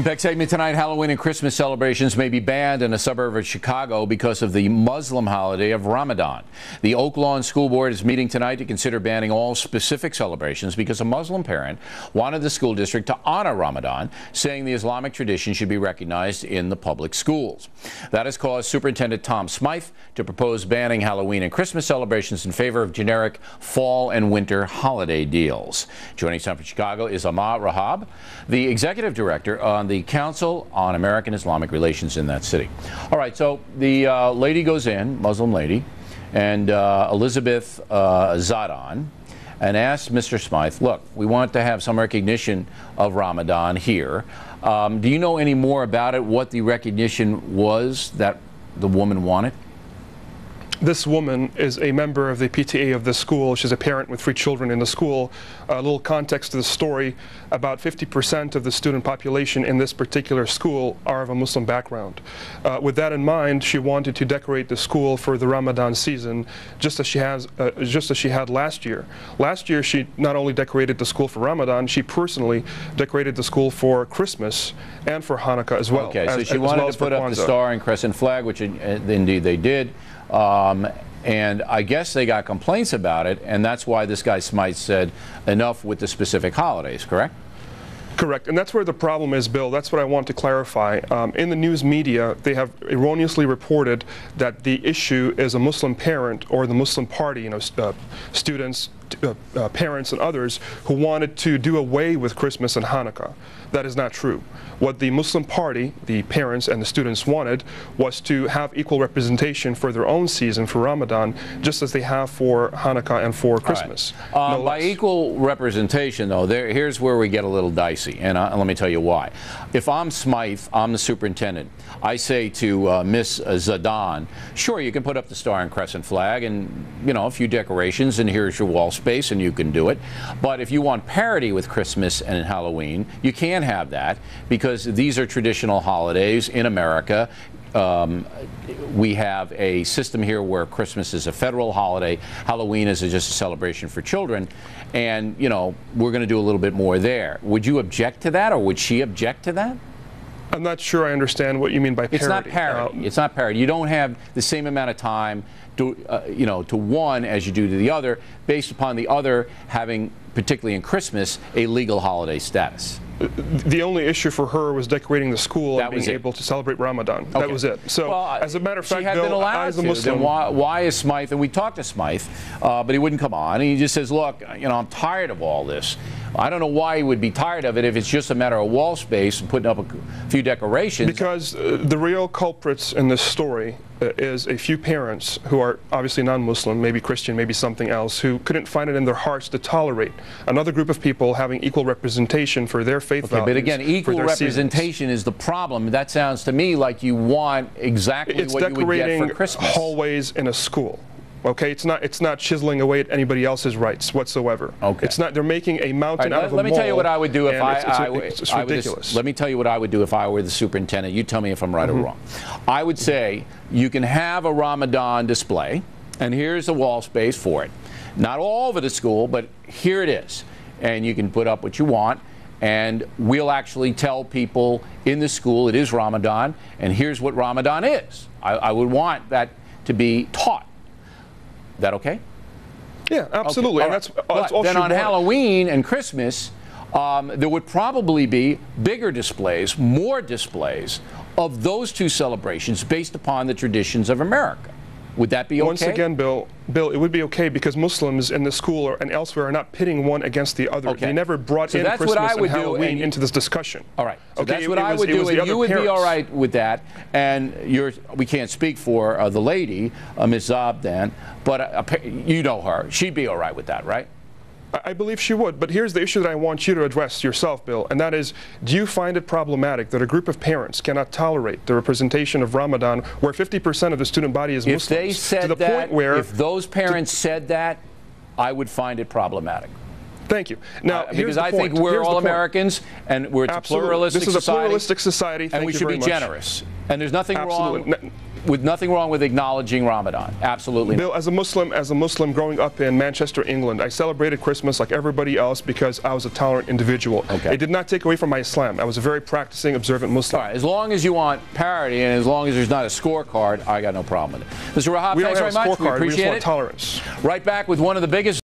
Impact segment tonight, Halloween and Christmas celebrations may be banned in a suburb of Chicago because of the Muslim holiday of Ramadan. The Oak Lawn School Board is meeting tonight to consider banning all specific celebrations because a Muslim parent wanted the school district to honor Ramadan, saying the Islamic tradition should be recognized in the public schools. That has caused Superintendent Tom Smythe to propose banning Halloween and Christmas celebrations in favor of generic fall and winter holiday deals. Joining us from Chicago is Amar Rahab, the executive director on the Council on American Islamic Relations in that city. All right, so the lady goes in, Muslim lady, and Elizabeth Zadon, and asks Mr. Smythe, look, we want to have some recognition of Ramadan here. Do you know any more about it, what the recognition was that the woman wanted? This woman is a member of the PTA of the school. She's a parent with 3 children in the school. A little context to the story, about 50% of the student population in this particular school are of a Muslim background. With that in mind, she wanted to decorate the school for the Ramadan season, just as she had last year. Last year, she not only decorated the school for Ramadan, she personally decorated the school for Christmas and for Hanukkah as well. Okay, so she wanted to put up the star and crescent flag, which indeed they did. And I guess they got complaints about it, and that's why this guy Smythe said enough with the specific holidays, correct? Correct, and that's where the problem is, Bill. That's what I want to clarify. In the news media, they have erroneously reported that the issue is a Muslim parent or the Muslim party, students, parents and others who wanted to do away with Christmas and Hanukkah. That is not true. What the Muslim party, the parents and the students wanted, was to have equal representation for their own season for Ramadan, just as they have for Hanukkah and for Christmas. No by equal representation, though, here's where we get a little dicey, and let me tell you why. If I'm Smythe, I'm the superintendent, I say to Miss Zadon, sure, you can put up the star and crescent flag and, a few decorations, and here's your wall space, and you can do it. But if you want parity with Christmas and Halloween, you can't have that, because these are traditional holidays in America. We have a system here where Christmas is a federal holiday, Halloween is just a celebration for children, and we're going to do a little bit more there. Would you object to that, or would she object to that? I'm not sure I understand what you mean by parity. It's not parity. It's not parity. You don't have the same amount of time to one as you do to the other, based upon the other having, particularly in Christmas, a legal holiday status. The only issue for her was decorating the school and being able to celebrate Ramadan. Okay. That was it. So, as a matter of fact, Bill, as a Muslim, then why is Smythe? And we talked to Smythe, but he wouldn't come on. And he just says, "Look, I'm tired of all this. I don't know why he would be tired of it if it's just a matter of wall space and putting up a few decorations." Because the real culprits in this story is a few parents who are obviously non-Muslim, maybe Christian, maybe something else, who couldn't find it in their hearts to tolerate another group of people having equal representation for their faith values. But again, equal representation is the problem. That sounds to me like you want exactly what you would get for Christmas. It's decorating hallways in a school. Okay, it's not chiseling away at anybody else's rights whatsoever. Okay, it's not. They're making a mountain out of a mole. Let me tell you what I would do if it's ridiculous. Let me tell you what I would do if I were the superintendent. You tell me if I'm right or wrong. I would say you can have a Ramadan display, and here's the wall space for it. Not all over the school, but here it is, and you can put up what you want. And we'll actually tell people in the school it is Ramadan, and here's what Ramadan is. I would want that to be taught. Is that okay? Yeah, absolutely. Okay. And that's all then she on wanted. Halloween and Christmas, there would probably be bigger displays, more displays of those two celebrations based upon the traditions of America. Would that be okay? Once again, Bill, it would be okay because Muslims in the school and elsewhere are not pitting one against the other. Okay. They never brought in Christmas and Halloween into this discussion. All right. So that's what I would do, and you would be all right with that. And we can't speak for the lady, Ms. Zadon, but you know her. She'd be all right with that, right? I believe she would, but here's the issue that I want you to address yourself, Bill, and that is, do you find it problematic that a group of parents cannot tolerate the representation of Ramadan where 50% of the student body is Muslims? If they said to the point where, if those parents said that, I would find it problematic. Thank you. Now, because I think we're all Americans, and we're a pluralistic society. This is a pluralistic society. And we should be generous. And there's nothing wrong. with nothing wrong with acknowledging Ramadan. Absolutely not. Bill, as a Muslim growing up in Manchester, England, I celebrated Christmas like everybody else because I was a tolerant individual. Okay. It did not take away from my Islam. I was a very practicing, observant Muslim. All right, as long as you want parity and as long as there's not a scorecard, I got no problem with it. Mr. Rahab, We don't thanks have very a much. We scorecard. We appreciate just want it. tolerance. Right back with one of the biggest